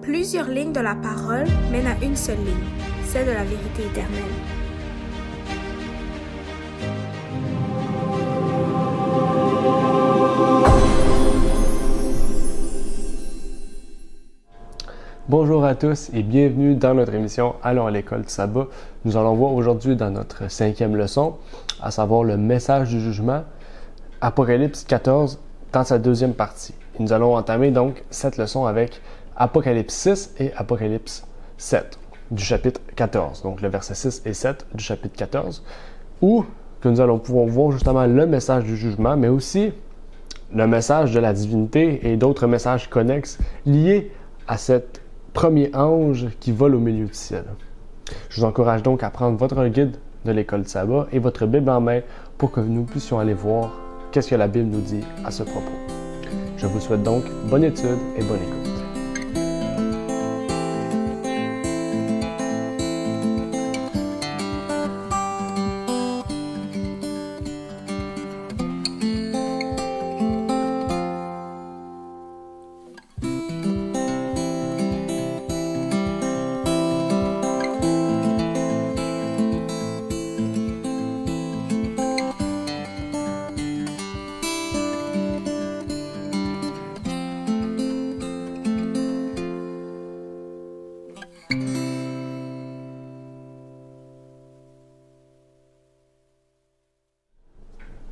Plusieurs lignes de la parole mènent à une seule ligne, celle de la vérité éternelle. Bonjour à tous et bienvenue dans notre émission Allons à l'école du sabbat. Nous allons voir aujourd'hui dans notre 5e leçon, à savoir le message du jugement, Apocalypse 14 dans sa deuxième partie. Et nous allons entamer donc cette leçon avec Apocalypse 6 et Apocalypse 7 du chapitre 14, donc le verset 6 et 7 du chapitre 14, où que nous allons pouvoir voir justement le message du jugement, mais aussi le message de la divinité et d'autres messages connexes liés à cet premier ange qui vole au milieu du ciel. Je vous encourage donc à prendre votre guide de l'école du sabbat et votre Bible en main pour que nous puissions aller voir qu'est-ce que la Bible nous dit à ce propos. Je vous souhaite donc bonne étude et bonne écoute.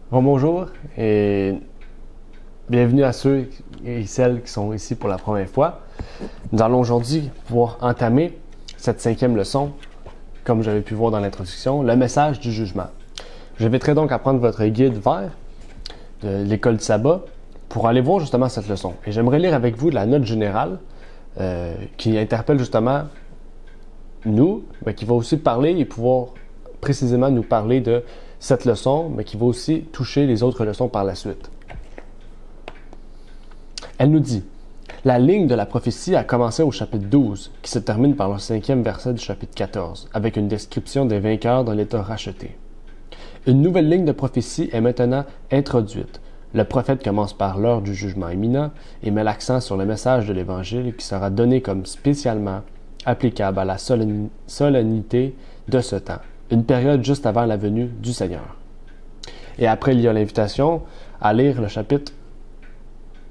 Bonjour et bienvenue à ceux et celles qui sont ici pour la première fois. Nous allons aujourd'hui pouvoir entamer cette 5e leçon, comme j'avais pu voir dans l'introduction, le message du jugement. J'inviterai donc à prendre votre guide vert de l'école du sabbat pour aller voir justement cette leçon. Et j'aimerais lire avec vous la note générale qui interpelle justement nous, mais qui va aussi parler et pouvoir précisément nous parler de cette leçon, mais qui va aussi toucher les autres leçons par la suite. Elle nous dit: la ligne de la prophétie a commencé au chapitre 12, qui se termine par le 5e verset du chapitre 14, avec une description des vainqueurs dans l'État racheté. Une nouvelle ligne de prophétie est maintenant introduite. Le prophète commence par l'heure du jugement imminent et met l'accent sur le message de l'Évangile qui sera donné comme spécialement applicable à la solennité de ce temps, une période juste avant la venue du Seigneur. Et après, il y a l'invitation à lire le chapitre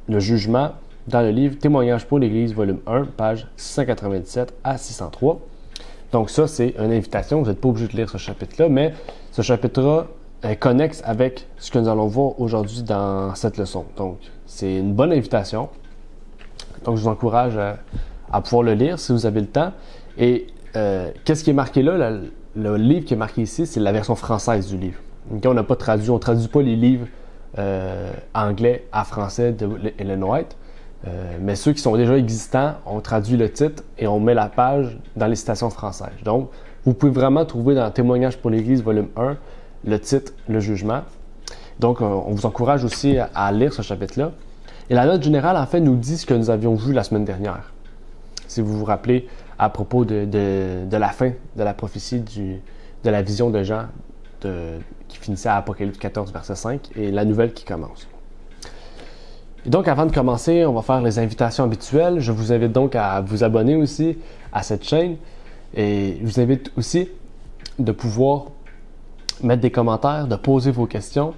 Le jugement dans le livre Témoignages pour l'Église, volume 1, page 697 à 603. Donc ça, c'est une invitation. Vous n'êtes pas obligé de lire ce chapitre-là, mais ce chapitre-là est connexe avec ce que nous allons voir aujourd'hui dans cette leçon. Donc, c'est une bonne invitation. Donc, je vous encourage à pouvoir le lire si vous avez le temps. Et qu'est-ce qui est marqué là? Le livre qui est marqué ici, c'est la version française du livre. Okay, on n'a pas traduit, on ne traduit pas les livres anglais à français de Ellen White, mais ceux qui sont déjà existants, on traduit le titre et on met la page dans les citations françaises. Donc, vous pouvez vraiment trouver dans Témoignages pour l'Église, volume 1, le titre, le jugement. Donc, on vous encourage aussi à lire ce chapitre-là. Et la note générale, en fait, nous dit ce que nous avions vu la semaine dernière. Si vous vous rappelez, à propos de la fin de la prophétie de la vision de Jean qui finissait à Apocalypse 14, verset 5, et la nouvelle qui commence. Et donc, avant de commencer, on va faire les invitations habituelles. Je vous invite donc à vous abonner aussi à cette chaîne et je vous invite aussi de pouvoir mettre des commentaires, de poser vos questions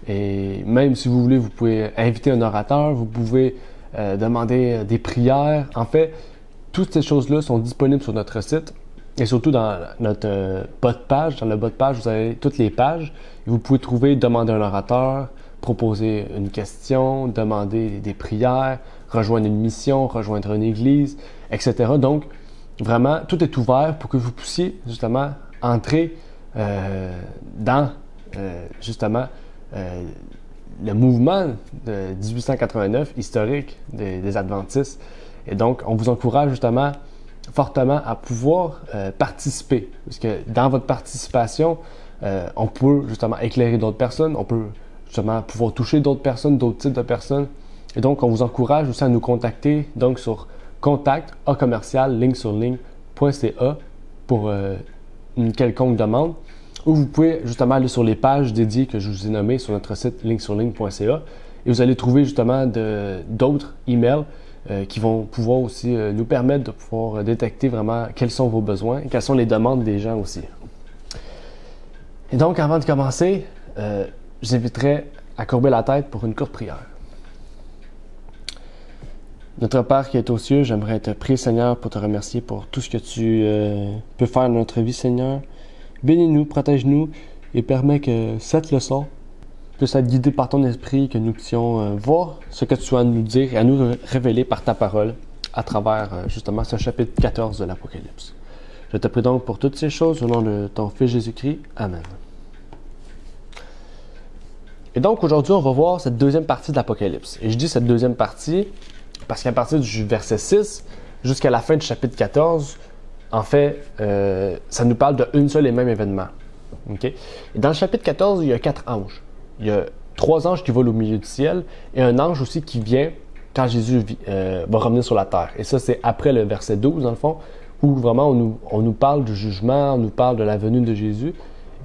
et même si vous voulez, vous pouvez inviter un orateur, vous pouvez demander des prières. En fait, toutes ces choses-là sont disponibles sur notre site et surtout dans notre bas de page. Dans le bas de page, vous avez toutes les pages. Et vous pouvez trouver demander un orateur, proposer une question, demander des prières, rejoindre une mission, rejoindre une église, etc. Donc, vraiment, tout est ouvert pour que vous puissiez justement entrer dans justement le mouvement de 1889 historique des Adventistes. Et donc, on vous encourage justement fortement à pouvoir participer. Parce que dans votre participation, on peut justement éclairer d'autres personnes, on peut justement pouvoir toucher d'autres personnes, d'autres types de personnes. Et donc, on vous encourage aussi à nous contacter donc sur contact@ligne-sur-ligne.ca pour une quelconque demande. Ou vous pouvez justement aller sur les pages dédiées que je vous ai nommées sur notre site ligne-sur-ligne.ca et vous allez trouver justement d'autres emails qui vont pouvoir aussi nous permettre de pouvoir détecter vraiment quels sont vos besoins et quelles sont les demandes des gens aussi. Et donc, avant de commencer, j'inviterai à courber la tête pour une courte prière. Notre Père qui est aux cieux, j'aimerais te prier, Seigneur, pour te remercier pour tout ce que tu peux faire dans notre vie, Seigneur. Bénis-nous, protège-nous et permets que cette leçon puisse être guidée par ton esprit, que nous puissions voir ce que tu as à nous dire et à nous révéler par ta parole à travers justement ce chapitre 14 de l'Apocalypse. Je te prie donc pour toutes ces choses au nom de ton Fils Jésus-Christ. Amen. Et donc aujourd'hui, on va voir cette deuxième partie de l'Apocalypse. Et je dis cette deuxième partie parce qu'à partir du verset 6 jusqu'à la fin du chapitre 14, en fait, ça nous parle d'un seul et même événement. Okay? Et dans le chapitre 14, il y a 4 anges. Il y a 3 anges qui volent au milieu du ciel et un ange aussi qui vient quand Jésus va revenir sur la terre. Et ça, c'est après le verset 12, dans le fond, où vraiment on nous parle du jugement, on nous parle de la venue de Jésus.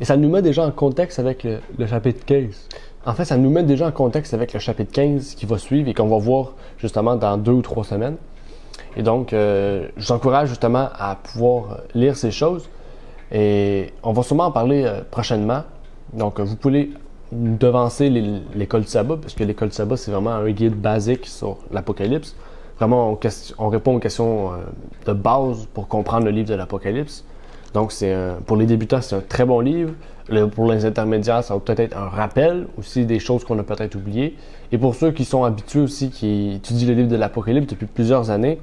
Et ça nous met déjà en contexte avec le chapitre 15. En fait, ça nous met déjà en contexte avec le chapitre 15 qui va suivre et qu'on va voir justement dans 2 ou 3 semaines. Et donc, je vous encourage justement à pouvoir lire ces choses. Et on va sûrement en parler prochainement. Donc, vous pouvez devancer l'école du sabbat, parce que l'école du sabbat, c'est vraiment un guide basique sur l'Apocalypse. Vraiment, on répond aux questions de base pour comprendre le livre de l'Apocalypse. Donc, pour les débutants, c'est un très bon livre. Pour les intermédiaires, ça va peut-être être un rappel aussi des choses qu'on a peut-être oubliées. Et pour ceux qui sont habitués aussi, qui étudient le livre de l'Apocalypse depuis plusieurs années,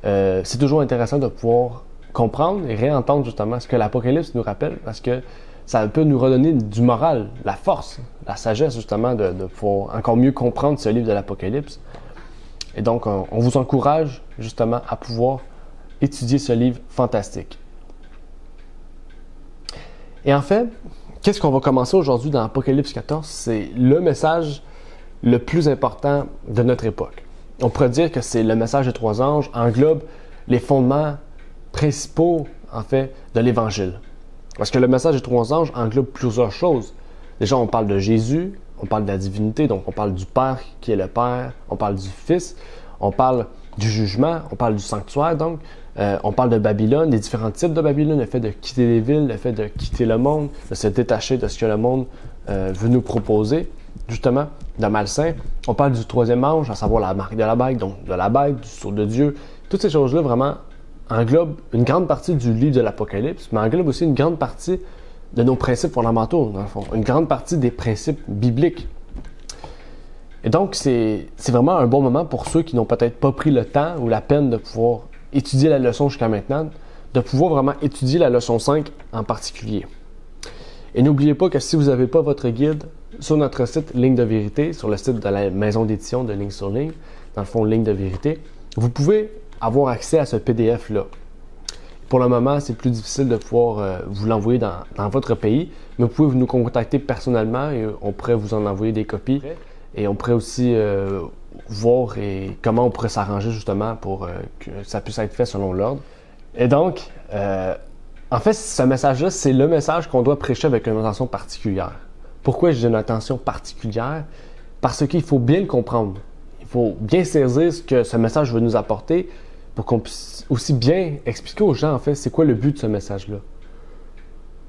c'est toujours intéressant de pouvoir comprendre et réentendre justement ce que l'Apocalypse nous rappelle, parce que ça peut nous redonner du moral, la force, la sagesse justement de pouvoir encore mieux comprendre ce livre de l'Apocalypse. Et donc, on vous encourage justement à pouvoir étudier ce livre fantastique. Et en fait, qu'est-ce qu'on va commencer aujourd'hui dans Apocalypse 14? C'est le message le plus important de notre époque. On pourrait dire que c'est le message des 3 anges, englobe les fondements principaux, en fait, de l'Évangile. Parce que le message des 3 anges englobe plusieurs choses. Déjà, on parle de Jésus, on parle de la divinité, donc on parle du Père qui est le Père, on parle du Fils, on parle du jugement, on parle du sanctuaire, donc on parle de Babylone, des différents types de Babylone, le fait de quitter les villes, le fait de quitter le monde, de se détacher de ce que le monde veut nous proposer, justement, de malsain. On parle du 3e ange, à savoir la marque de la bête, donc de la bête, du sceau de Dieu. Toutes ces choses-là vraiment englobent une grande partie du livre de l'Apocalypse, mais englobent aussi une grande partie de nos principes fondamentaux, dans le fond, une grande partie des principes bibliques. Et donc, c'est vraiment un bon moment pour ceux qui n'ont peut-être pas pris le temps ou la peine de pouvoir étudier la leçon jusqu'à maintenant, de pouvoir vraiment étudier la leçon 5 en particulier. Et n'oubliez pas que si vous n'avez pas votre guide sur notre site Ligne de Vérité, sur le site de la maison d'édition de Ligne sur Ligne, dans le fond Ligne de Vérité, vous pouvez avoir accès à ce PDF-là. Pour le moment, c'est plus difficile de pouvoir vous l'envoyer dans votre pays, mais vous pouvez nous contacter personnellement et on pourrait vous en envoyer des copies. Et on pourrait aussi voir comment on pourrait s'arranger justement pour que ça puisse être fait selon l'ordre. Et donc, en fait, ce message-là, c'est le message qu'on doit prêcher avec une attention particulière. Pourquoi j'ai une attention particulière? Parce qu'il faut bien le comprendre. Il faut bien saisir ce que ce message veut nous apporter pour qu'on puisse aussi bien expliquer aux gens, en fait, c'est quoi le but de ce message-là.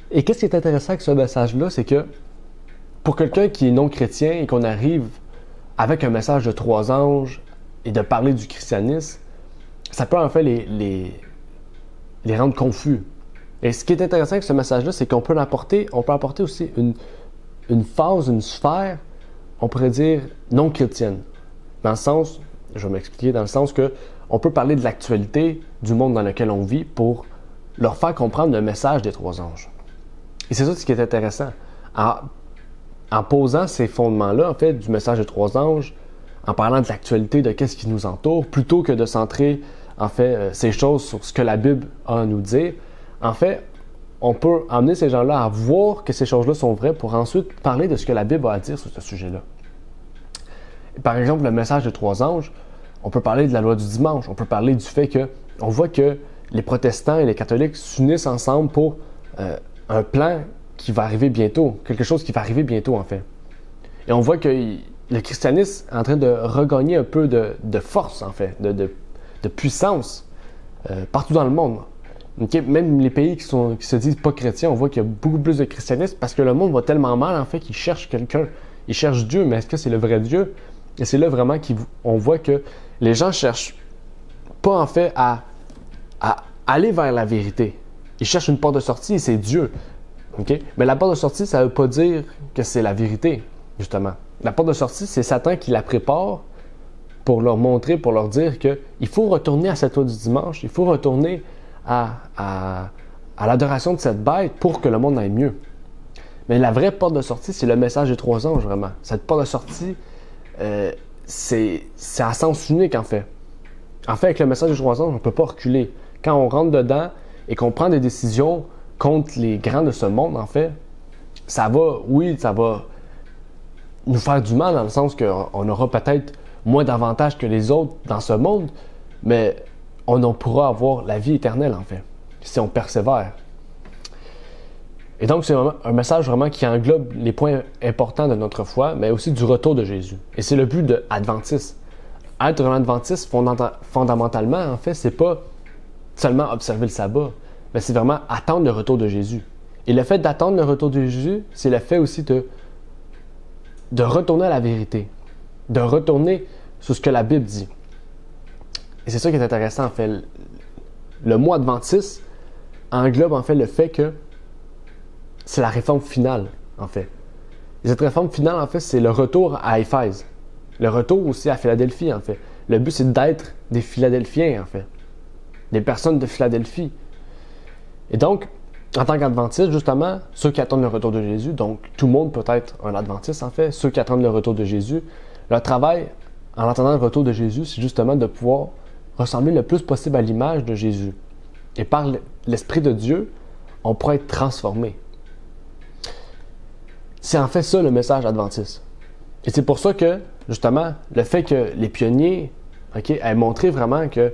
Et qu'est-ce qui est intéressant avec ce message-là, c'est que pour quelqu'un qui est non chrétien et qu'on arrive avec un message de 3 anges et de parler du christianisme, ça peut en fait les rendre confus. Et ce qui est intéressant avec ce message-là, c'est qu'on peut apporter aussi une phase, une sphère, on pourrait dire non chrétienne. Dans le sens, je vais m'expliquer, dans le sens que on peut parler de l'actualité du monde dans lequel on vit pour leur faire comprendre le message des 3 anges. Et c'est ça ce qui est intéressant. En posant ces fondements-là, en fait, du message des 3 anges, en parlant de l'actualité, de qu'est-ce qui nous entoure, plutôt que de centrer, en fait, ces choses sur ce que la Bible a à nous dire, en fait, on peut amener ces gens-là à voir que ces choses-là sont vraies pour ensuite parler de ce que la Bible a à dire sur ce sujet-là. Par exemple, le message des 3 anges, on peut parler de la loi du dimanche, on peut parler du fait qu'on voit que les protestants et les catholiques s'unissent ensemble pour un plan qui va arriver bientôt, quelque chose qui va arriver bientôt en fait. Et on voit qu'il le christianisme est en train de regagner un peu de force, en fait, de puissance partout dans le monde. Okay? Même les pays qui se disent pas chrétiens, on voit qu'il y a beaucoup plus de christianisme parce que le monde va tellement mal, en fait, qu'ils cherchent quelqu'un. Ils cherchent Dieu, mais est-ce que c'est le vrai Dieu? Et c'est là vraiment qu'on voit que les gens cherchent pas, en fait, à aller vers la vérité. Ils cherchent une porte de sortie et c'est Dieu. Okay? Mais la porte de sortie, ça ne veut pas dire que c'est la vérité, justement. La porte de sortie, c'est Satan qui la prépare pour leur montrer, pour leur dire qu'il faut retourner à cette loi du dimanche, il faut retourner à l'adoration de cette bête pour que le monde aille mieux. Mais la vraie porte de sortie, c'est le message des 3 anges, vraiment. Cette porte de sortie, c'est à sens unique, en fait. En fait, avec le message des 3 anges, on ne peut pas reculer. Quand on rentre dedans et qu'on prend des décisions contre les grands de ce monde, en fait, ça va nous faire du mal dans le sens qu'on aura peut-être moins d'avantages que les autres dans ce monde, mais on en pourra avoir la vie éternelle, en fait, si on persévère. Et donc, c'est vraiment un message vraiment qui englobe les points importants de notre foi, mais aussi du retour de Jésus. Et c'est le but de Adventiste. Être un Adventiste, fondamentalement, en fait, c'est pas seulement observer le sabbat, mais c'est vraiment attendre le retour de Jésus. Et le fait d'attendre le retour de Jésus, c'est le fait aussi de retourner à la vérité, de retourner sur ce que la Bible dit. Et c'est ça qui est intéressant, en fait. Le mot adventiste englobe, en fait, le fait que c'est la réforme finale, en fait. Et cette réforme finale, en fait, c'est le retour à Éphèse. Le retour aussi à Philadelphie, en fait. Le but, c'est d'être des Philadelphiens, en fait. Des personnes de Philadelphie. Et donc, en tant qu'adventiste, justement, ceux qui attendent le retour de Jésus, donc tout le monde peut être un adventiste, en fait, ceux qui attendent le retour de Jésus, leur travail, en attendant le retour de Jésus, c'est justement de pouvoir ressembler le plus possible à l'image de Jésus. Et par l'Esprit de Dieu, on pourra être transformé. C'est en fait ça le message adventiste. Et c'est pour ça que, justement, le fait que les pionniers aient montré vraiment que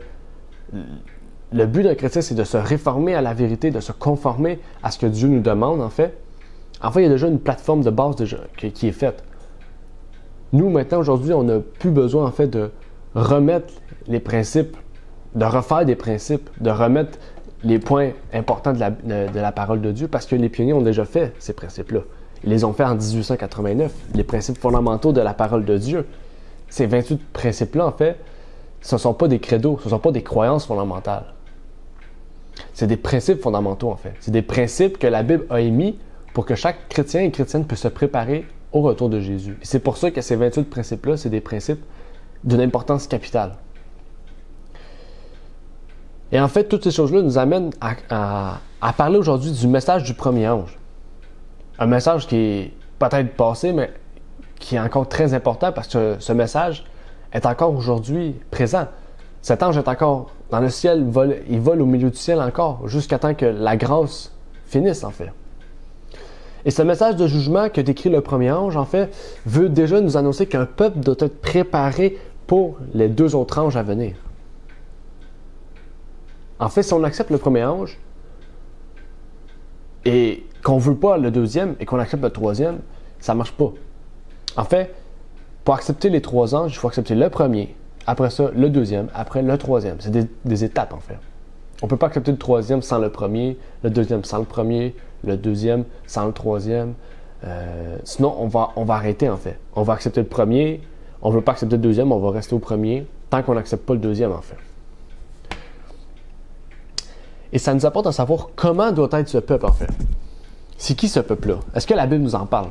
le but d'un chrétien, c'est de se réformer à la vérité, de se conformer à ce que Dieu nous demande, en fait. En fait, il y a déjà une plateforme de base qui est faite. Nous, maintenant, aujourd'hui, on n'a plus besoin, en fait, de remettre les principes, de refaire des principes, de remettre les points importants de la parole de Dieu, parce que les pionniers ont déjà fait ces principes-là. Ils les ont fait en 1889, les principes fondamentaux de la parole de Dieu. Ces 28 principes-là, en fait, ce ne sont pas des credos, ce ne sont pas des croyances fondamentales. C'est des principes fondamentaux, en fait. C'est des principes que la Bible a émis pour que chaque chrétien et chrétienne puisse se préparer au retour de Jésus. Et c'est pour ça que ces 28 principes-là, c'est des principes d'une importance capitale. Et en fait, toutes ces choses-là nous amènent à parler aujourd'hui du message du premier ange. Un message qui est peut-être passé, mais qui est encore très important parce que ce message est encore aujourd'hui présent. Cet ange est encore dans le ciel, il vole au milieu du ciel encore, jusqu'à temps que la grâce finisse, en fait. Et ce message de jugement que décrit le premier ange, en fait, veut déjà nous annoncer qu'un peuple doit être préparé pour les 2 autres anges à venir. En fait, si on accepte le premier ange et qu'on ne veut pas le 2e et qu'on accepte le 3e, ça ne marche pas. En fait, pour accepter les 3 anges, il faut accepter le premier, après ça le 2e, après le 3e. C'est des étapes, en fait. On ne peut pas accepter le 3e sans le premier, le 2e sans le premier, le 2e sans le 3e. Sinon, on va arrêter, en fait. On va accepter le premier, on ne veut pas accepter le 2e, on va rester au premier, tant qu'on n'accepte pas le 2e, en fait. Et ça nous apporte à savoir comment doit être ce peuple, en fait. C'est qui ce peuple-là? Est-ce que la Bible nous en parle?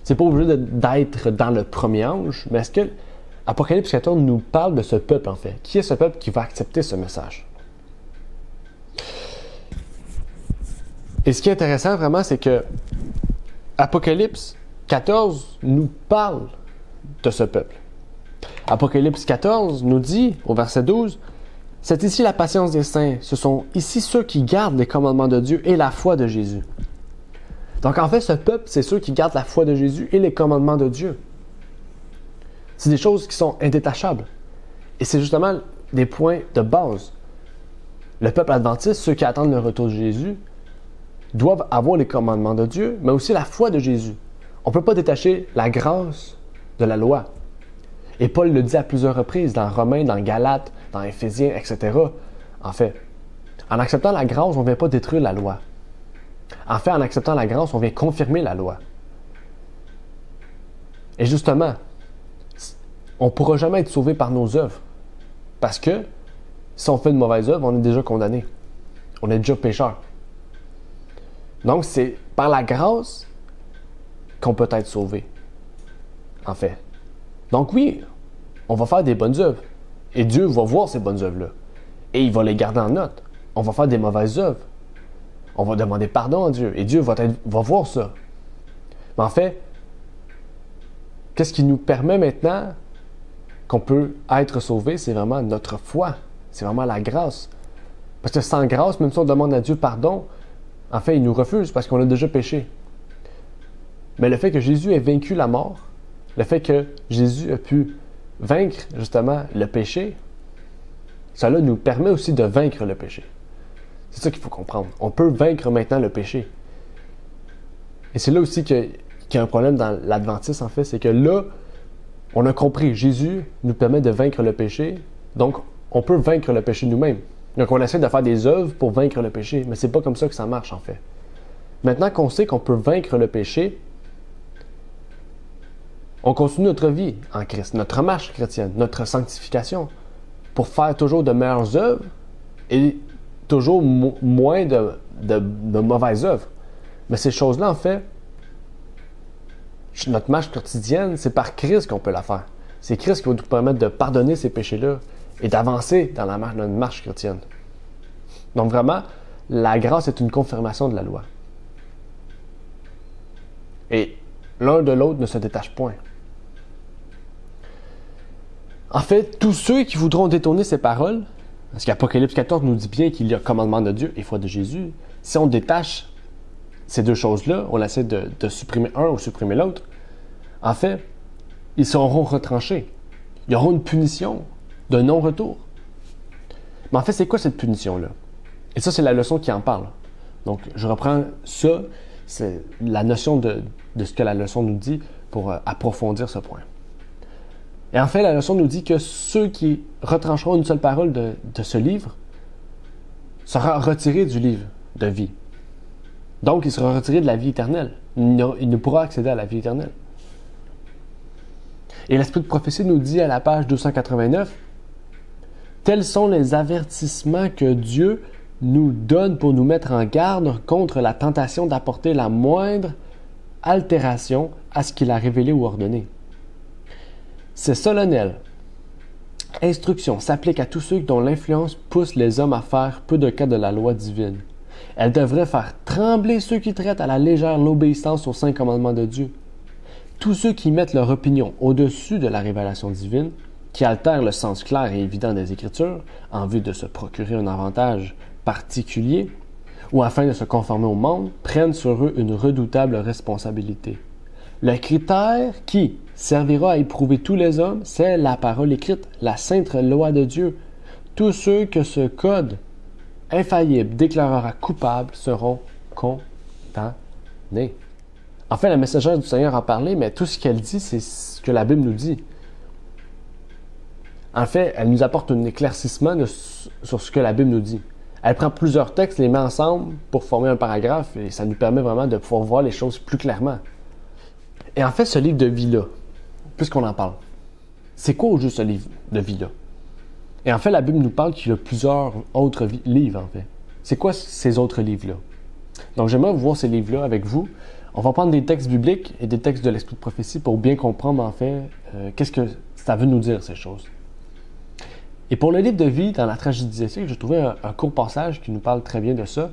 C'est pas obligé d'être dans le premier ange, mais est-ce que Apocalypse 14 nous parle de ce peuple, en fait? Qui est ce peuple qui va accepter ce message? Et ce qui est intéressant, vraiment, c'est que Apocalypse 14 nous parle de ce peuple. Apocalypse 14 nous dit, au verset 12, « C'est ici la patience des saints, ce sont ici ceux qui gardent les commandements de Dieu et la foi de Jésus. » Donc en fait, ce peuple, c'est ceux qui gardent la foi de Jésus et les commandements de Dieu. C'est des choses qui sont indétachables. Et c'est justement des points de base. Le peuple adventiste, ceux qui attendent le retour de Jésus, doivent avoir les commandements de Dieu, mais aussi la foi de Jésus. On ne peut pas détacher la grâce de la loi. Et Paul le dit à plusieurs reprises dans Romains, dans Galates, dans Éphésiens, etc. En fait, en acceptant la grâce, on ne vient pas détruire la loi. En fait, en acceptant la grâce, on vient confirmer la loi. Et justement, on ne pourra jamais être sauvé par nos œuvres. Parce que si on fait de mauvaises œuvres, on est déjà condamné. On est déjà pécheur. Donc, c'est par la grâce qu'on peut être sauvé. En fait. Donc oui, on va faire des bonnes œuvres. Et Dieu va voir ces bonnes œuvres-là. Et il va les garder en note. On va faire des mauvaises œuvres. On va demander pardon à Dieu. Et Dieu va voir ça. Mais en fait, qu'est-ce qui nous permet maintenant qu'on peut être sauvé? C'est vraiment notre foi. C'est vraiment la grâce. Parce que sans grâce, même si on demande à Dieu pardon, en fait, il nous refuse parce qu'on a déjà péché. Mais le fait que Jésus ait vaincu la mort, le fait que Jésus a pu vaincre justement le péché, cela nous permet aussi de vaincre le péché. C'est ça qu'il faut comprendre. On peut vaincre maintenant le péché. Et c'est là aussi qu'il y a un problème dans l'adventisme, en fait, c'est que là, on a compris, Jésus nous permet de vaincre le péché, donc on peut vaincre le péché nous-mêmes. Donc on essaie de faire des œuvres pour vaincre le péché, mais c'est pas comme ça que ça marche, en fait. Maintenant qu'on sait qu'on peut vaincre le péché, on continue notre vie en Christ, notre marche chrétienne, notre sanctification, pour faire toujours de meilleures œuvres et toujours moins de mauvaises œuvres. Mais ces choses-là, en fait, notre marche quotidienne, c'est par Christ qu'on peut la faire. C'est Christ qui va nous permettre de pardonner ces péchés-là et d'avancer dans notre marche chrétienne. Donc vraiment, la grâce est une confirmation de la loi. Et l'un de l'autre ne se détache point. En fait, tous ceux qui voudront détourner ces paroles, parce qu'Apocalypse 14 nous dit bien qu'il y a commandement de Dieu et foi de Jésus, si on détache ces deux choses-là, on essaie de supprimer un ou supprimer l'autre, en fait, ils seront retranchés. Il y aura une punition de non-retour. Mais en fait, c'est quoi cette punition-là? Et ça, c'est la leçon qui en parle. Donc, je reprends ça, c'est la notion de ce que la leçon nous dit pour approfondir ce point. Et en fait, la leçon nous dit que ceux qui retrancheront une seule parole de ce livre sera retiré du livre de vie. Donc, il sera retiré de la vie éternelle. Il ne pourra accéder à la vie éternelle. Et l'Esprit de prophétie nous dit à la page 289, « Tels sont les avertissements que Dieu nous donne pour nous mettre en garde contre la tentation d'apporter la moindre altération à ce qu'il a révélé ou ordonné. » C'est solennel. Instruction s'applique à tous ceux dont l'influence pousse les hommes à faire peu de cas de la loi divine. Elle devrait faire trembler ceux qui traitent à la légère l'obéissance aux saints commandements de Dieu. Tous ceux qui mettent leur opinion au-dessus de la révélation divine, qui altèrent le sens clair et évident des Écritures en vue de se procurer un avantage particulier ou afin de se conformer au monde, prennent sur eux une redoutable responsabilité. Le critère qui servira à éprouver tous les hommes, c'est la parole écrite, la sainte loi de Dieu. Tous ceux que ce code infaillible déclarera coupables seront condamnés. En fait, la messagère du Seigneur a parlé, mais tout ce qu'elle dit, c'est ce que la Bible nous dit. En fait, elle nous apporte un éclaircissement sur ce que la Bible nous dit. Elle prend plusieurs textes, les met ensemble pour former un paragraphe et ça nous permet vraiment de pouvoir voir les choses plus clairement. Et en fait, ce livre de vie-là, puisqu'on en parle, c'est quoi au juste ce livre de vie-là? Et en fait, la Bible nous parle qu'il y a plusieurs autres livres, en fait. C'est quoi ces autres livres-là? Donc, j'aimerais voir ces livres-là avec vous. On va prendre des textes bibliques et des textes de l'Esprit de prophétie pour bien comprendre, en fait, qu'est-ce que ça veut nous dire, ces choses. Et pour le livre de vie, dans la tragédie éthique, j'ai trouvé un court passage qui nous parle très bien de ça.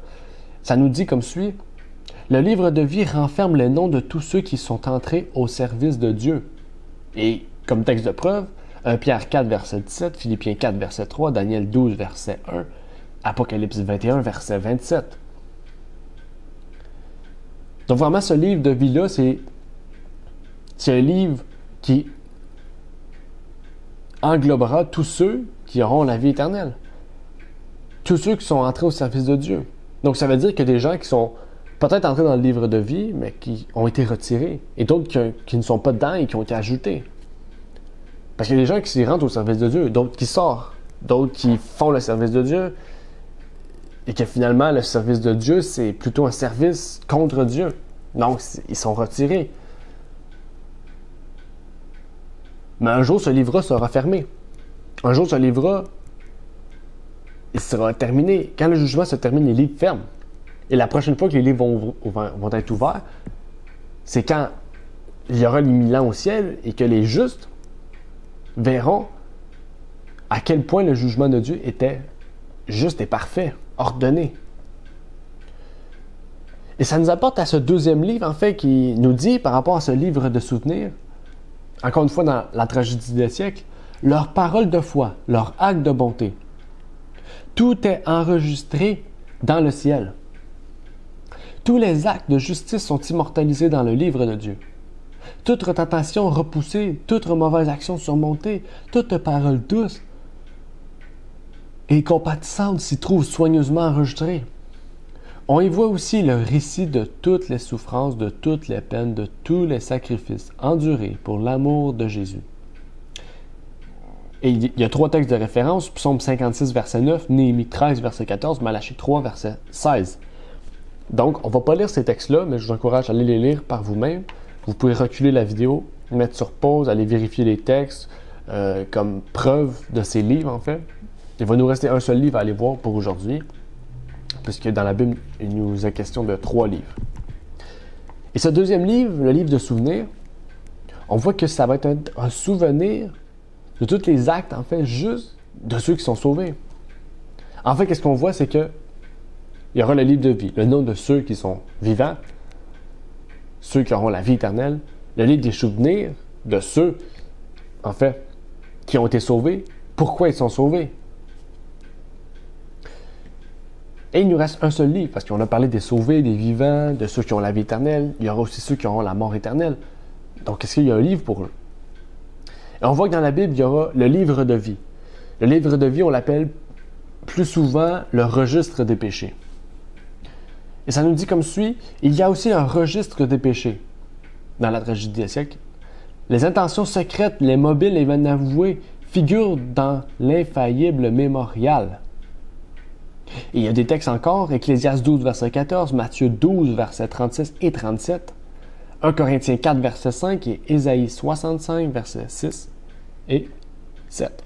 Ça nous dit comme suit: « Le livre de vie renferme les noms de tous ceux qui sont entrés au service de Dieu. » Et comme texte de preuve, 1 Pierre 4, verset 17, Philippiens 4, verset 3, Daniel 12, verset 1, Apocalypse 21, verset 27. Donc vraiment, ce livre de vie-là, c'est un livre qui englobera tous ceux qui auront la vie éternelle. Tous ceux qui sont entrés au service de Dieu. Donc ça veut dire qu'il y a des gens qui sont peut-être entrés dans le livre de vie, mais qui ont été retirés. Et d'autres qui ne sont pas dedans et qui ont été ajoutés. Parce qu'il y a des gens qui rentrent au service de Dieu, d'autres qui sortent, d'autres qui font le service de Dieu, et que finalement, le service de Dieu, c'est plutôt un service contre Dieu. Donc, ils sont retirés. Mais un jour, ce livre sera fermé. Un jour, ce livre il sera terminé. Quand le jugement se termine, les livres ferment. Et la prochaine fois que les livres vont être ouverts, c'est quand il y aura les 1000 ans au ciel et que les justes verront à quel point le jugement de Dieu était juste et parfait, ordonné. Et ça nous apporte à ce deuxième livre, en fait, qui nous dit, par rapport à ce livre de souvenirs, encore une fois dans la tragédie des siècles, leurs paroles de foi, leurs actes de bonté, tout est enregistré dans le ciel. Tous les actes de justice sont immortalisés dans le livre de Dieu. Toute tentation repoussée, toute mauvaise action surmontée, toute parole douce et compatissante s'y trouve soigneusement enregistrée. On y voit aussi le récit de toutes les souffrances, de toutes les peines, de tous les sacrifices endurés pour l'amour de Jésus. Et il y a 3 textes de référence, Psaume 56, verset 9, Néhémie 13, verset 14, Malachie 3, verset 16. Donc, on ne va pas lire ces textes-là, mais je vous encourage à aller les lire par vous-même. Vous pouvez reculer la vidéo, mettre sur pause, aller vérifier les textes comme preuve de ces livres, en fait. Il va nous rester un seul livre à aller voir pour aujourd'hui, puisque dans la Bible, il nous est question de 3 livres. Et ce deuxième livre, le livre de souvenirs, on voit que ça va être un souvenir de tous les actes, en fait, juste de ceux qui sont sauvés. En fait, qu'est-ce qu'on voit, c'est que il y aura le livre de vie, le nom de ceux qui sont vivants, ceux qui auront la vie éternelle, le livre des souvenirs de ceux, en fait, qui ont été sauvés, pourquoi ils sont sauvés. Et il nous reste un seul livre, parce qu'on a parlé des sauvés, des vivants, de ceux qui ont la vie éternelle, il y aura aussi ceux qui auront la mort éternelle. Donc, est-ce qu'il y a un livre pour eux? Et on voit que dans la Bible, il y aura le livre de vie. Le livre de vie, on l'appelle plus souvent le registre des péchés. Et ça nous dit comme suit, il y a aussi un registre des péchés dans la tragédie des siècles. Les intentions secrètes, les mobiles et inavouées figurent dans l'infaillible mémorial. Et il y a des textes encore, Ecclésiaste 12, verset 14, Matthieu 12, verset 36 et 37, 1 Corinthiens 4, verset 5 et Ésaïe 65, verset 6 et 7.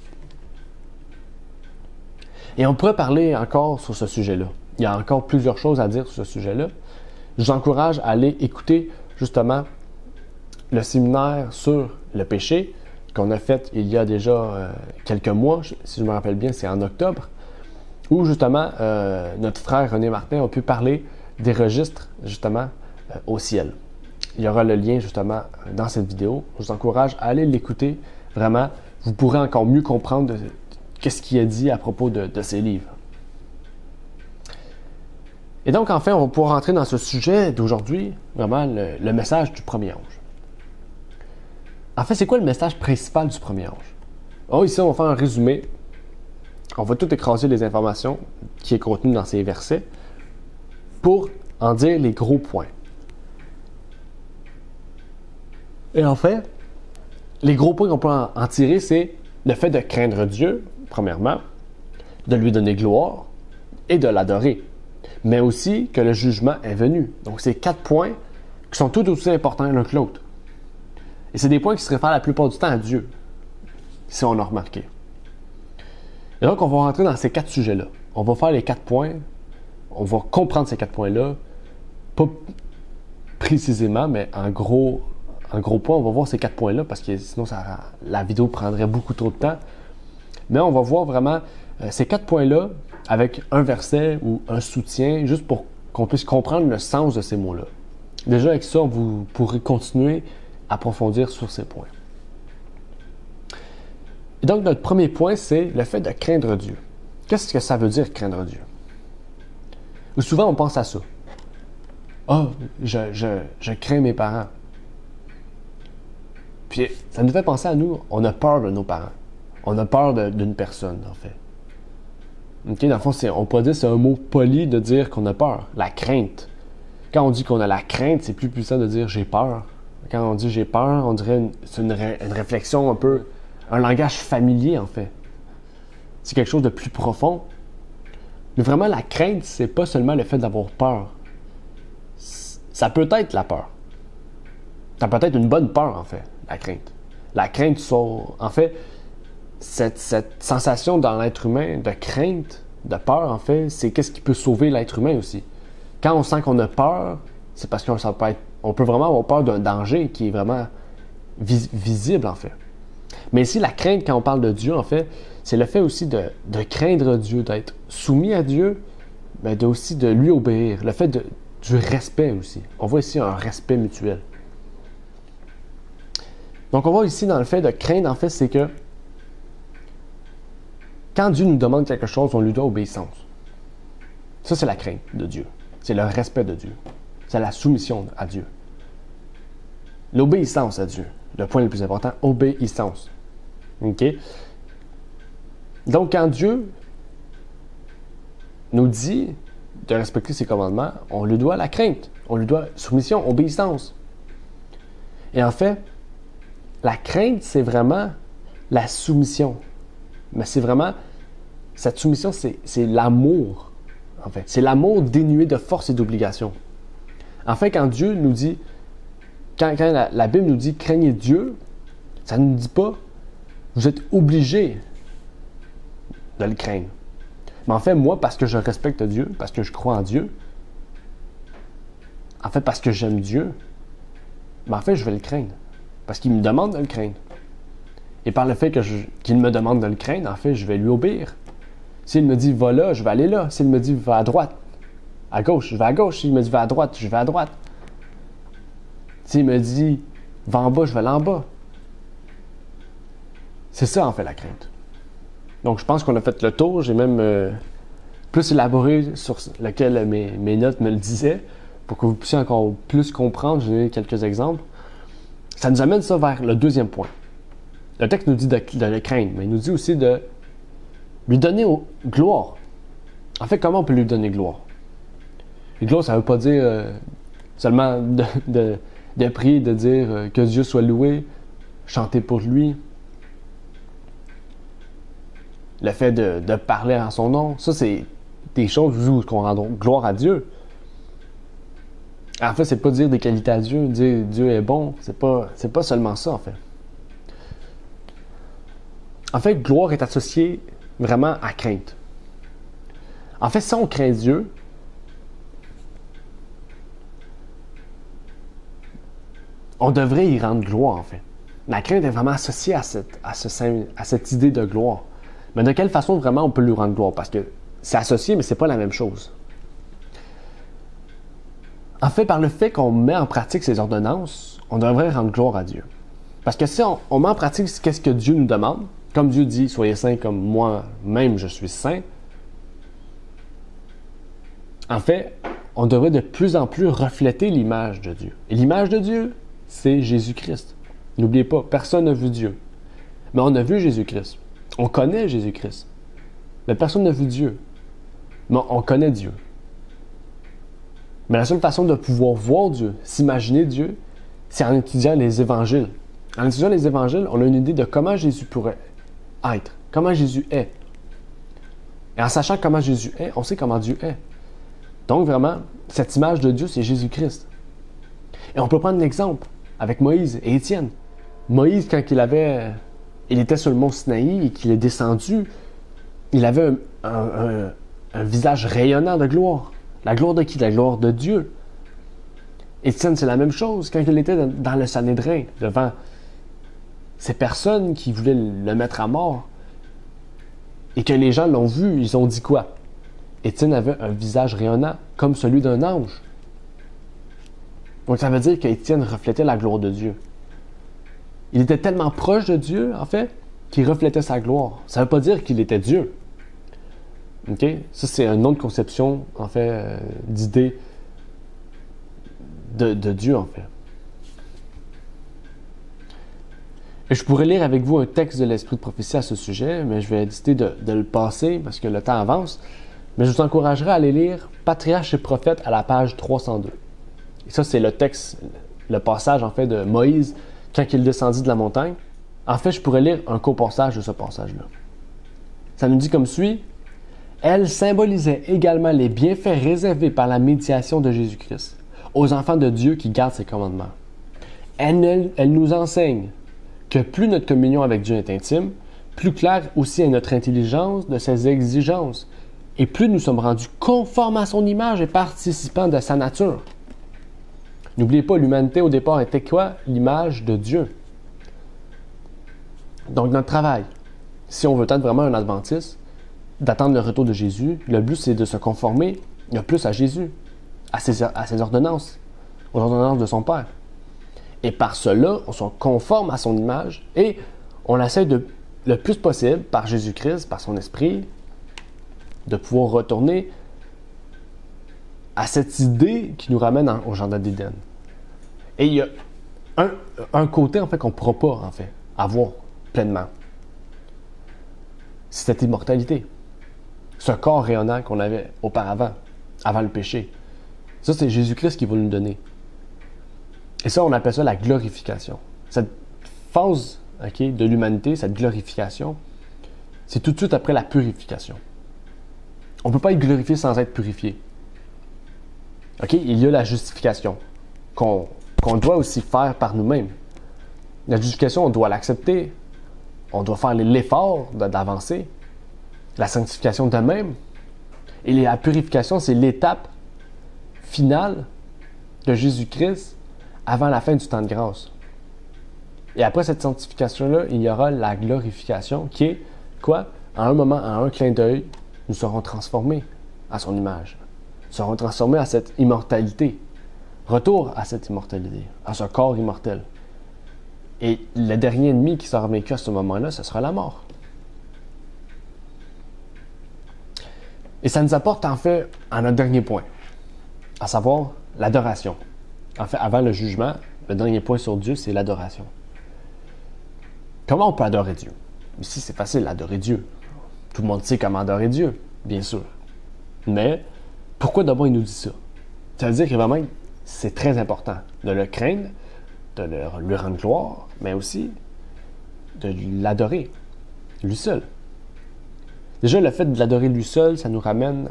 Et on pourrait parler encore sur ce sujet-là. Il y a encore plusieurs choses à dire sur ce sujet-là. Je vous encourage à aller écouter justement le séminaire sur le péché qu'on a fait il y a déjà quelques mois, si je me rappelle bien, c'est en octobre, où justement notre frère René Martin a pu parler des registres justement au ciel. Il y aura le lien justement dans cette vidéo. Je vous encourage à aller l'écouter. Vraiment, vous pourrez encore mieux comprendre qu'est-ce qu'il a dit à propos de ces livres. Et donc, enfin, on va pouvoir rentrer dans ce sujet d'aujourd'hui, vraiment le message du premier ange. En fait, c'est quoi le message principal du premier ange? Oh, ici, on va faire un résumé. On va tout écraser les informations qui est contenues dans ces versets pour en dire les gros points. Et en fait, les gros points qu'on peut en tirer, c'est le fait de craindre Dieu, premièrement, de lui donner gloire et de l'adorer. Mais aussi que le jugement est venu. Donc, c'est 4 points qui sont tout aussi importants l'un que l'autre. Et c'est des points qui se réfèrent la plupart du temps à Dieu, si on a remarqué. Et donc, on va rentrer dans ces 4 sujets-là. On va faire les 4 points, on va comprendre ces 4 points-là, pas précisément, mais en gros point, on va voir ces 4 points-là, parce que sinon, la vidéo prendrait beaucoup trop de temps. Mais on va voir vraiment ces 4 points-là avec un verset ou un soutien, juste pour qu'on puisse comprendre le sens de ces mots-là. Déjà, avec ça, vous pourrez continuer à approfondir sur ces points. Et donc, notre premier point, c'est le fait de craindre Dieu. Qu'est-ce que ça veut dire, craindre Dieu? Ou souvent, on pense à ça. Ah, je crains mes parents. Puis, ça nous fait penser à nous, on a peur de nos parents. On a peur d'une personne, en fait. Okay, dans le fond, on pourrait dire c'est un mot poli de dire qu'on a peur, la crainte. Quand on dit qu'on a la crainte, c'est plus puissant de dire j'ai peur. Quand on dit j'ai peur, on dirait c'est une réflexion un peu un langage familier, en fait. C'est quelque chose de plus profond. Mais vraiment, la crainte, c'est pas seulement le fait d'avoir peur. Ça peut être la peur. Ça peut être une bonne peur, en fait, la crainte. La crainte sort... En fait, cette sensation dans l'être humain de crainte, de peur, en fait, c'est qu'est-ce qui peut sauver l'être humain aussi. Quand on sent qu'on a peur, c'est parce qu'on peut vraiment avoir peur d'un danger qui est vraiment visible, en fait. Mais ici, la crainte, quand on parle de Dieu, en fait, c'est le fait aussi de craindre Dieu, d'être soumis à Dieu, mais aussi de lui obéir. Le fait du respect aussi. On voit ici un respect mutuel. Donc, on voit ici dans le fait de craindre, en fait, c'est que quand Dieu nous demande quelque chose, on lui doit obéissance. Ça, c'est la crainte de Dieu. C'est le respect de Dieu. C'est la soumission à Dieu. L'obéissance à Dieu. Le point le plus important, obéissance. OK? Donc, quand Dieu nous dit de respecter ses commandements, on lui doit la crainte. On lui doit soumission, obéissance. Et en fait, la crainte, c'est vraiment la soumission. Mais c'est vraiment, cette soumission, c'est l'amour, en fait. C'est l'amour dénué de force et d'obligation. En fait, quand Dieu nous dit, quand la Bible nous dit « craignez Dieu », ça ne nous dit pas « vous êtes obligés de le craindre ». Mais en fait, moi, parce que je respecte Dieu, parce que je crois en Dieu, en fait, parce que j'aime Dieu, mais en fait, je vais le craindre. Parce qu'il me demande de le craindre. Et par le fait qu'il me demande de le craindre, en fait, je vais lui obéir. S'il me dit « va là », je vais aller là. S'il me dit « va à droite », à gauche, je vais à gauche. S'il me dit « va à droite », je vais à droite. S'il me dit « va en bas », je vais aller en bas. C'est ça, en fait, la crainte. Donc, je pense qu'on a fait le tour. J'ai même plus élaboré sur lequel mes notes me le disaient pour que vous puissiez encore plus comprendre. J'ai donné quelques exemples. Ça nous amène ça vers le deuxième point. Le texte nous dit de le craindre, mais il nous dit aussi de lui donner gloire. En fait, comment on peut lui donner gloire? Et gloire, ça ne veut pas dire seulement de prier, de dire que Dieu soit loué, chanter pour lui. Le fait de parler en son nom, ça, c'est des choses où on rend gloire à Dieu. En fait, c'est pas dire des qualités à Dieu, dire Dieu est bon, c'est pas seulement ça, en fait. En fait, gloire est associée vraiment à crainte. En fait, si on craint Dieu, on devrait y rendre gloire, en fait. La crainte est vraiment associée à cette idée de gloire. Mais de quelle façon vraiment on peut lui rendre gloire? Parce que c'est associé, mais c'est pas la même chose. En fait, par le fait qu'on met en pratique ces ordonnances, on devrait rendre gloire à Dieu. Parce que si on met en pratique qu'est-ce que Dieu nous demande, comme Dieu dit, soyez saints comme moi-même je suis saint, en fait, on devrait de plus en plus refléter l'image de Dieu. Et l'image de Dieu, c'est Jésus-Christ. N'oubliez pas, personne n'a vu Dieu. Mais on a vu Jésus-Christ. On connaît Jésus-Christ. Mais personne n'a vu Dieu. Mais on connaît Dieu. Mais la seule façon de pouvoir voir Dieu, s'imaginer Dieu, c'est en étudiant les évangiles. En étudiant les évangiles, on a une idée de comment Jésus pourrait être, comment Jésus est. Et en sachant comment Jésus est, on sait comment Dieu est. Donc vraiment, cette image de Dieu, c'est Jésus-Christ. Et on peut prendre l'exemple avec Moïse et Étienne. Moïse, quand il était sur le mont Sinaï et qu'il est descendu, il avait un visage rayonnant de gloire. La gloire de qui? La gloire de Dieu. Étienne, c'est la même chose quand il était dans le Sanhédrin, devant ces personnes qui voulaient le mettre à mort. Et que les gens l'ont vu, ils ont dit quoi? Étienne avait un visage rayonnant comme celui d'un ange. Donc ça veut dire qu'Étienne reflétait la gloire de Dieu. Il était tellement proche de Dieu, en fait, qu'il reflétait sa gloire. Ça ne veut pas dire qu'il était Dieu. OK? Ça, c'est une autre conception, en fait, d'idée de Dieu, en fait. Et je pourrais lire avec vous un texte de l'Esprit de prophétie à ce sujet, mais je vais décider de le passer parce que le temps avance. Mais je vous encouragerai à aller lire Patriarches et prophètes à la page 302. Et ça, c'est le texte, le passage, en fait, de Moïse quand il descendit de la montagne. En fait, je pourrais lire un court-passage de ce passage-là. Ça nous dit comme suit. Elle symbolisait également les bienfaits réservés par la médiation de Jésus-Christ aux enfants de Dieu qui gardent ses commandements. Elle nous enseigne que plus notre communion avec Dieu est intime, plus claire aussi est notre intelligence de ses exigences, et plus nous sommes rendus conformes à son image et participants de sa nature. N'oubliez pas, l'humanité au départ était quoi? L'image de Dieu. Donc notre travail, si on veut être vraiment un adventiste, d'attendre le retour de Jésus, le but c'est de se conformer le plus à Jésus, à ses ordonnances, aux ordonnances de son Père. Et par cela, on se conforme à son image et on essaie le plus possible, par Jésus-Christ, par son Esprit, de pouvoir retourner à cette idée qui nous ramène au Jardin d'Éden. Et il y a un côté en fait qu'on ne pourra pas en fait avoir pleinement. C'est cette immortalité. Ce corps rayonnant qu'on avait auparavant, avant le péché. Ça, c'est Jésus-Christ qui va nous donner. Et ça, on appelle ça la glorification. Cette phase de l'humanité, cette glorification, c'est tout de suite après la purification. On ne peut pas être glorifié sans être purifié. Il y a la justification qu'on doit aussi faire par nous-mêmes. La justification, on doit l'accepter. On doit faire l'effort d'avancer. La sanctification de même. Et la purification, c'est l'étape finale de Jésus-Christ avant la fin du temps de grâce. Et après cette sanctification-là, il y aura la glorification qui est quoi? À un moment, à un clin d'œil, nous serons transformés à son image. Nous serons transformés à cette immortalité. Retour à cette immortalité, à ce corps immortel. Et le dernier ennemi qui sera vaincu à ce moment-là, ce sera la mort. Et ça nous apporte en fait à notre dernier point, à savoir l'adoration. En fait, avant le jugement, le dernier point sur Dieu, c'est l'adoration. Comment on peut adorer Dieu? Ici, c'est facile, adorer Dieu. Tout le monde sait comment adorer Dieu, bien sûr. Mais pourquoi d'abord il nous dit ça? Ça veut dire que vraiment, c'est très important de le craindre, de lui rendre gloire, mais aussi de l'adorer, lui seul. Déjà, le fait de l'adorer lui seul, ça nous ramène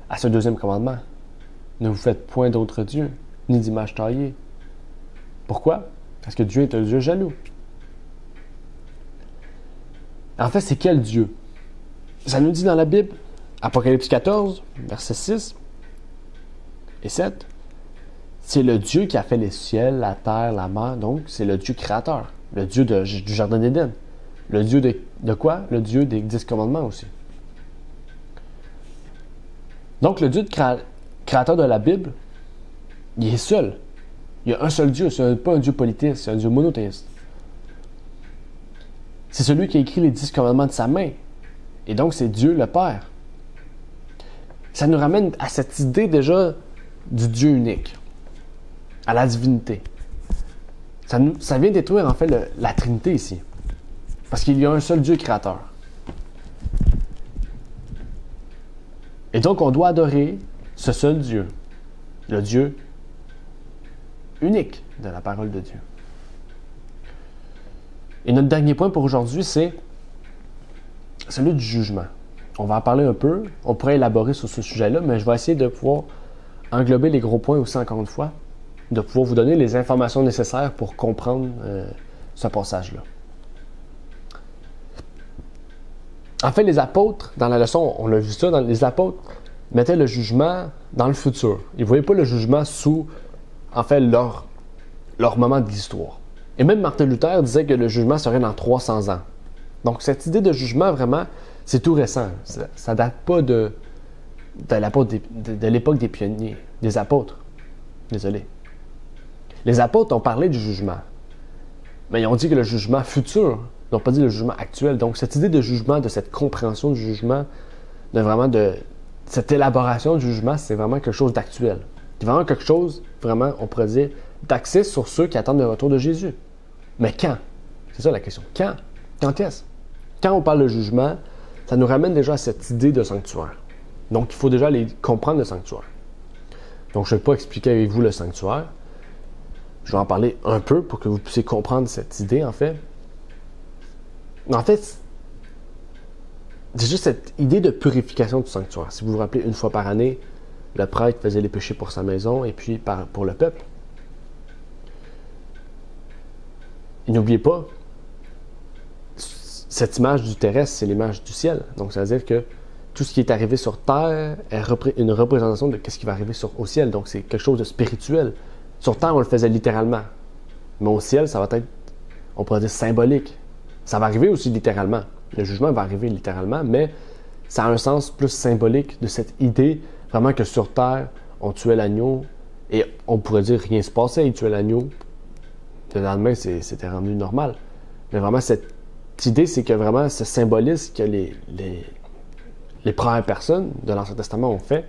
à ce deuxième commandement. Ne vous faites point d'autre Dieu, ni d'image taillée. Pourquoi? Parce que Dieu est un Dieu jaloux. En fait, c'est quel Dieu? Ça nous dit dans la Bible, Apocalypse 14, versets 6 et 7, c'est le Dieu qui a fait les ciels, la terre, la mer, donc c'est le Dieu créateur, le Dieu du Jardin d'Éden. Le Dieu de quoi? Le Dieu des 10 commandements aussi. Donc le Dieu créateur de la Bible, il est seul. Il y a un seul Dieu, c'est pas un Dieu polythéiste, c'est un Dieu monothéiste. C'est celui qui a écrit les 10 commandements de sa main. Et donc, c'est Dieu le Père. Ça nous ramène à cette idée déjà du Dieu unique, à la divinité. Ça vient détruire en fait la Trinité ici. Parce qu'il y a un seul Dieu créateur. Et donc, on doit adorer ce seul Dieu, le Dieu unique de la parole de Dieu. Et notre dernier point pour aujourd'hui, c'est celui du jugement. On va en parler un peu, on pourrait élaborer sur ce sujet-là, mais je vais essayer de pouvoir englober les gros points aussi encore une fois, de pouvoir vous donner les informations nécessaires pour comprendre ce passage-là. En fait, les apôtres, dans la leçon, on a vu ça, les apôtres mettaient le jugement dans le futur. Ils ne voyaient pas le jugement sous, en fait, leur moment de l'histoire. Et même Martin Luther disait que le jugement serait dans 300 ans. Donc, cette idée de jugement, vraiment, c'est tout récent. Ça ne date pas de l'époque des pionniers, des apôtres. Désolé. Les apôtres ont parlé du jugement. Mais ils ont dit que le jugement futur, ils n'ont pas dit le jugement actuel. Donc, cette idée de jugement, de cette compréhension du jugement, de cette élaboration du jugement, c'est vraiment quelque chose d'actuel. C'est vraiment quelque chose, vraiment, on pourrait dire, d'axé sur ceux qui attendent le retour de Jésus. Mais quand? C'est ça la question. Quand? Quand est-ce? Quand on parle de jugement, ça nous ramène déjà à cette idée de sanctuaire. Donc, il faut déjà comprendre le sanctuaire. Donc, je ne vais pas expliquer avec vous le sanctuaire. Je vais en parler un peu pour que vous puissiez comprendre cette idée, en fait. En fait, c'est juste cette idée de purification du sanctuaire. Si vous vous rappelez, une fois par année, le prêtre faisait les péchés pour sa maison et puis pour le peuple. Et n'oubliez pas, cette image du terrestre, c'est l'image du ciel. Donc, ça veut dire que tout ce qui est arrivé sur terre est une représentation de ce qui va arriver au ciel. Donc, c'est quelque chose de spirituel. Sur terre, on le faisait littéralement. Mais au ciel, ça va être, on pourrait dire, symbolique. Ça va arriver aussi littéralement. Le jugement va arriver littéralement, mais ça a un sens plus symbolique de cette idée vraiment que sur terre, on tuait l'agneau et on pourrait dire rien se passait, il tuait l'agneau. Le lendemain, c'était rendu normal. Mais vraiment, cette idée, c'est que vraiment, ce symbolisme que les premières personnes de l'Ancien Testament ont fait,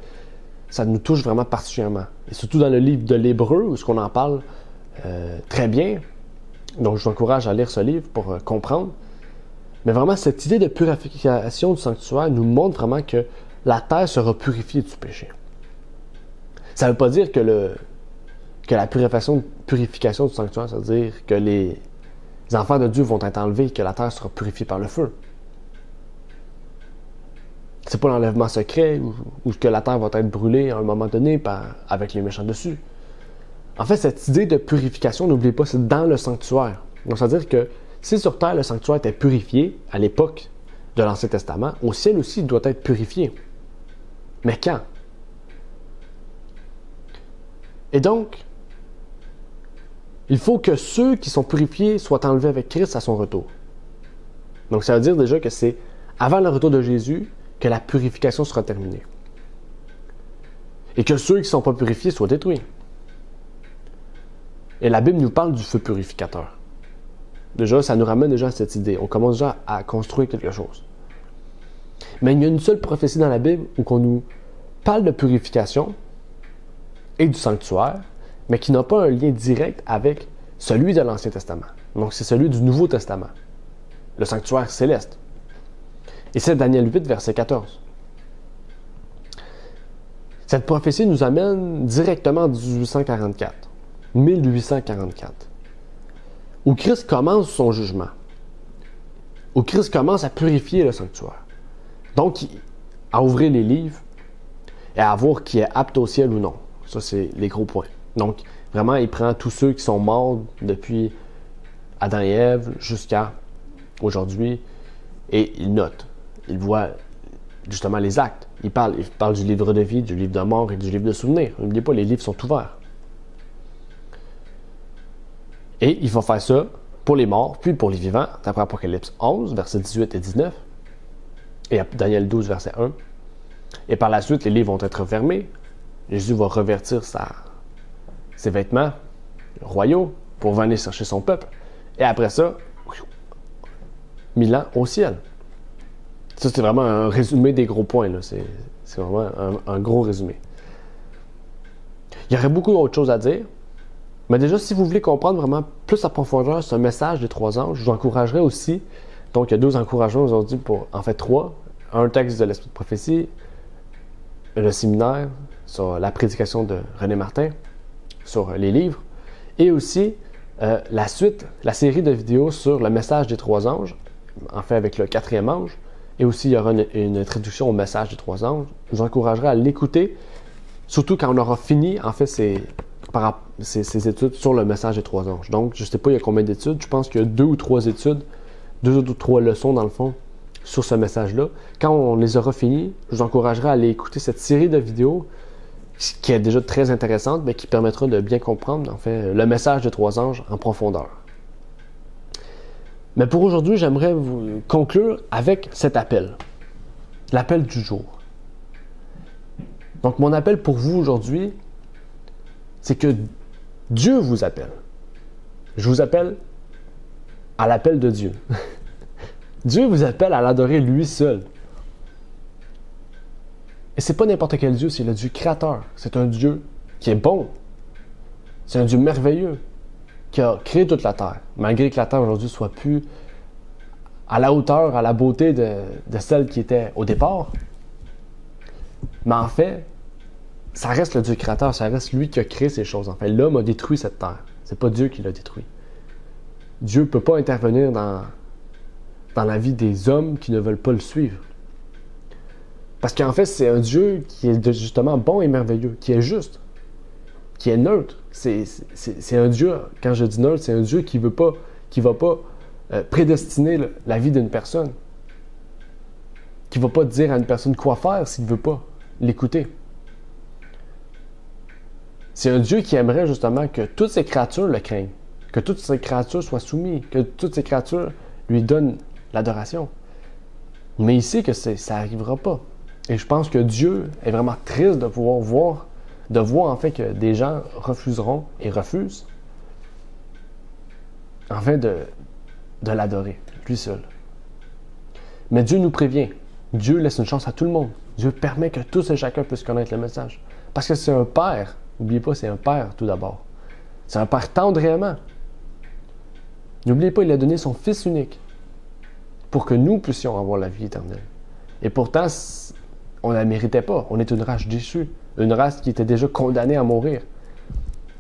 ça nous touche vraiment particulièrement. Et surtout dans le livre de l'Hébreu, où on en parle très bien. Donc, je vous encourage à lire ce livre pour comprendre. Mais vraiment, cette idée de purification du sanctuaire nous montre vraiment que la terre sera purifiée du péché. Ça ne veut pas dire que la purification du sanctuaire, ça veut dire que les enfants de Dieu vont être enlevés, que la terre sera purifiée par le feu. C'est pas l'enlèvement secret ou que la terre va être brûlée à un moment donné avec les méchants dessus. En fait, cette idée de purification, n'oubliez pas, c'est dans le sanctuaire. Donc, ça veut dire que si sur terre, le sanctuaire était purifié à l'époque de l'Ancien Testament, au ciel aussi, il doit être purifié. Mais quand? Et donc, il faut que ceux qui sont purifiés soient enlevés avec Christ à son retour. Donc, ça veut dire déjà que c'est avant le retour de Jésus que la purification sera terminée. Et que ceux qui ne sont pas purifiés soient détruits. Et la Bible nous parle du feu purificateur. Déjà, ça nous ramène déjà à cette idée. On commence déjà à construire quelque chose. Mais il y a une seule prophétie dans la Bible où on nous parle de purification et du sanctuaire, mais qui n'a pas un lien direct avec celui de l'Ancien Testament. Donc, c'est celui du Nouveau Testament, le sanctuaire céleste. Et c'est Daniel 8, verset 14. Cette prophétie nous amène directement en 1844, où Christ commence son jugement, où Christ commence à purifier le sanctuaire. Donc, à ouvrir les livres et à voir qui est apte au ciel ou non. Ça, c'est les gros points. Donc, vraiment, il prend tous ceux qui sont morts depuis Adam et Ève jusqu'à aujourd'hui et il note. Il voit justement les actes. Il parle du livre de vie, du livre de mort et du livre de souvenirs. N'oubliez pas, les livres sont ouverts. Et il va faire ça pour les morts, puis pour les vivants, d'après Apocalypse 11, versets 18 et 19, et Daniel 12, verset 1. Et par la suite, les livres vont être fermés. Jésus va revêtir ses vêtements royaux pour venir chercher son peuple. Et après ça, 1000 ans au ciel. Ça, c'est vraiment un résumé des gros points. Là. C'est vraiment un gros résumé. Il y aurait beaucoup d'autres choses à dire. Mais déjà, si vous voulez comprendre vraiment plus à profondeur ce message des 3 anges, je vous encouragerais aussi. Donc, il y a 2 encouragements aujourd'hui en fait 3. Un texte de l'Esprit de prophétie, le séminaire sur la prédication de René Martin, sur les livres, et aussi la suite, la série de vidéos sur le message des 3 anges, en fait avec le 4e ange, et aussi il y aura une introduction au message des 3 anges. Je vous encouragerais à l'écouter, surtout quand on aura fini, en fait, ces études sur le message des 3 anges. Donc, je ne sais pas il y a combien d'études, je pense qu'il y a 2 ou 3 études, 2 ou 3 leçons dans le fond, sur ce message-là. Quand on les aura finis, je vous encouragerai à aller écouter cette série de vidéos qui est déjà très intéressante, mais qui permettra de bien comprendre, en fait, le message des 3 anges en profondeur. Mais pour aujourd'hui, j'aimerais vous conclure avec cet appel. L'appel du jour. Donc, mon appel pour vous aujourd'hui, c'est que Dieu vous appelle. Je vous appelle à l'appel de Dieu. Dieu vous appelle à l'adorer lui seul. Et c'est pas n'importe quel Dieu, c'est le Dieu créateur. C'est un Dieu qui est bon. C'est un Dieu merveilleux qui a créé toute la terre. Malgré que la terre aujourd'hui soit plus à la hauteur, à la beauté de celle qui était au départ. Mais en fait, ça reste le Dieu créateur, ça reste lui qui a créé ces choses. En fait, l'homme a détruit cette terre. C'est pas Dieu qui l'a détruit. Dieu ne peut pas intervenir dans dans la vie des hommes qui ne veulent pas le suivre. Parce qu'en fait, c'est un Dieu qui est justement bon et merveilleux, qui est juste, qui est neutre. C'est un Dieu, quand je dis neutre, c'est un Dieu qui ne va pas prédestiner la vie d'une personne, qui ne va pas dire à une personne quoi faire s'il ne veut pas l'écouter. C'est un Dieu qui aimerait justement que toutes ses créatures le craignent, que toutes ses créatures soient soumises, que toutes ses créatures lui donnent l'adoration. Mais il sait que ça n'arrivera pas. Et je pense que Dieu est vraiment triste de pouvoir voir en fait que des gens refuseront et refusent en fait de l'adorer, lui seul. Mais Dieu nous prévient. Dieu laisse une chance à tout le monde. Dieu permet que tous et chacun puissent connaître le message. Parce que c'est un Père. N'oubliez pas, c'est un Père tout d'abord. C'est un Père tendre et aimant. N'oubliez pas, il a donné son Fils unique pour que nous puissions avoir la vie éternelle. Et pourtant, on ne la méritait pas. On est une race déchue. Une race qui était déjà condamnée à mourir.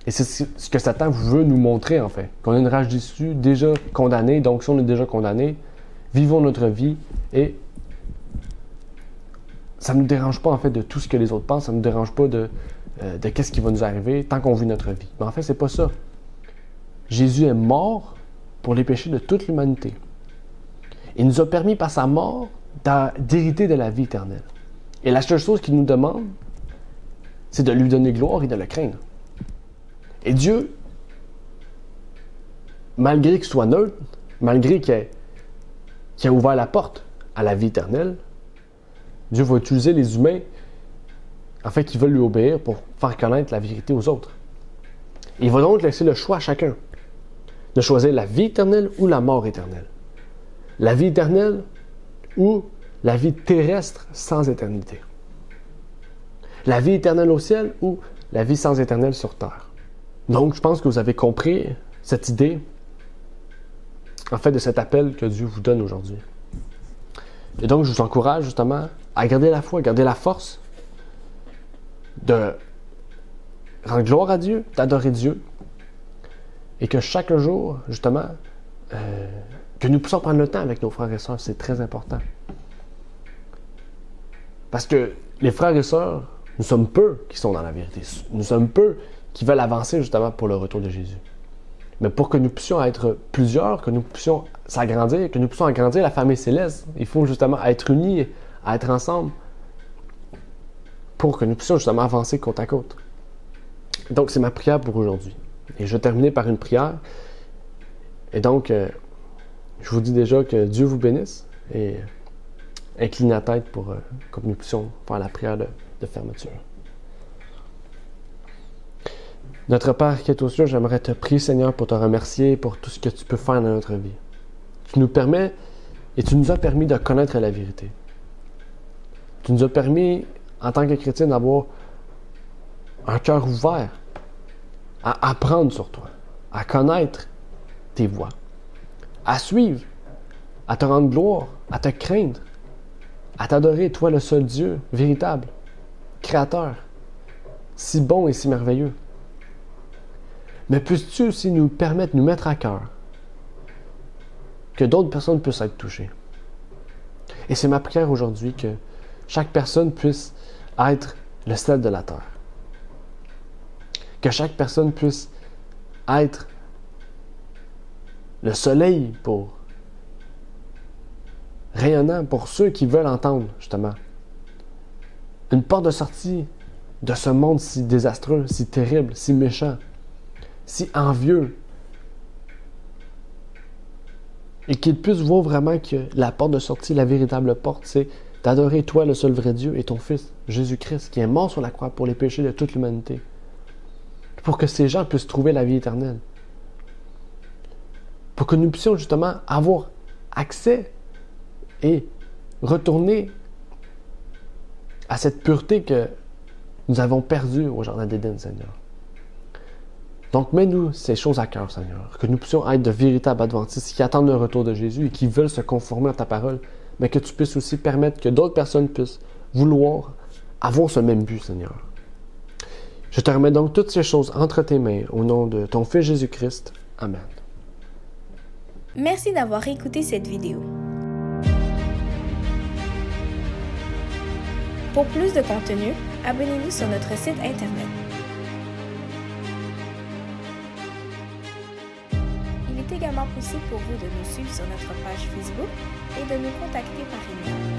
Et c'est ce que Satan veut nous montrer, en fait. Qu'on est une race déchue, déjà condamnée. Donc, si on est déjà condamné, vivons notre vie et ça ne nous dérange pas, en fait, de tout ce que les autres pensent. Ça ne nous dérange pas de qu'est-ce qui va nous arriver tant qu'on vit notre vie. Mais en fait, c'est pas ça. Jésus est mort pour les péchés de toute l'humanité. Il nous a permis par sa mort d'hériter de la vie éternelle. Et la seule chose qu'il nous demande, c'est de lui donner gloire et de le craindre. Et Dieu, malgré qu'il soit neutre, malgré qu'il a ouvert la porte à la vie éternelle, Dieu va utiliser les humains, en fait, qui veulent lui obéir pour faire connaître la vérité aux autres. Il va donc laisser le choix à chacun de choisir la vie éternelle ou la mort éternelle. La vie éternelle ou la vie terrestre sans éternité. La vie éternelle au ciel ou la vie sans éternelle sur terre. Donc, je pense que vous avez compris cette idée, en fait, de cet appel que Dieu vous donne aujourd'hui. Et donc, je vous encourage justement à garder la foi, à garder la force de rendre gloire à Dieu, d'adorer Dieu, et que chaque jour, justement, que nous puissions prendre le temps avec nos frères et sœurs, c'est très important. Parce que les frères et sœurs, nous sommes peu qui sont dans la vérité. Nous sommes peu qui veulent avancer justement pour le retour de Jésus. Mais pour que nous puissions être plusieurs, que nous puissions s'agrandir, que nous puissions agrandir la famille céleste, il faut justement être unis, être ensemble, pour que nous puissions justement avancer côte à côte. Donc, c'est ma prière pour aujourd'hui. Et je vais terminer par une prière. Et donc, je vous dis déjà que Dieu vous bénisse et incline la tête pour que nous puissions faire la prière de fermeture. Notre Père qui est aux cieux, j'aimerais te prier, Seigneur, pour te remercier pour tout ce que tu peux faire dans notre vie. Tu nous permets et tu nous as permis de connaître la vérité. Tu nous as permis, en tant que chrétiens, d'avoir un cœur ouvert à apprendre sur toi, à connaître tes voies, à suivre, à te rendre gloire, à te craindre, à t'adorer, toi le seul Dieu véritable, créateur, si bon et si merveilleux. Mais puisses-tu aussi nous permettre de nous mettre à cœur que d'autres personnes puissent être touchées. Et c'est ma prière aujourd'hui que chaque personne puisse être le sel de la terre. Que chaque personne puisse être le soleil pour rayonnant pour ceux qui veulent entendre, justement. Une porte de sortie de ce monde si désastreux, si terrible, si méchant, si envieux. Et qu'ils puissent voir vraiment que la porte de sortie, la véritable porte, c'est d'adorer toi, le seul vrai Dieu, et ton Fils, Jésus-Christ, qui est mort sur la croix pour les péchés de toute l'humanité. Pour que ces gens puissent trouver la vie éternelle. Pour que nous puissions justement avoir accès et retourner à cette pureté que nous avons perdue au Jardin d'Éden, Seigneur. Donc, mets-nous ces choses à cœur, Seigneur, que nous puissions être de véritables adventistes qui attendent le retour de Jésus et qui veulent se conformer à ta parole, mais que tu puisses aussi permettre que d'autres personnes puissent vouloir avoir ce même but, Seigneur. Je te remets donc toutes ces choses entre tes mains au nom de ton Fils Jésus-Christ. Amen. Merci d'avoir écouté cette vidéo. Pour plus de contenu, abonnez-vous sur notre site Internet. Il est également possible pour vous de nous suivre sur notre page Facebook et de nous contacter par email.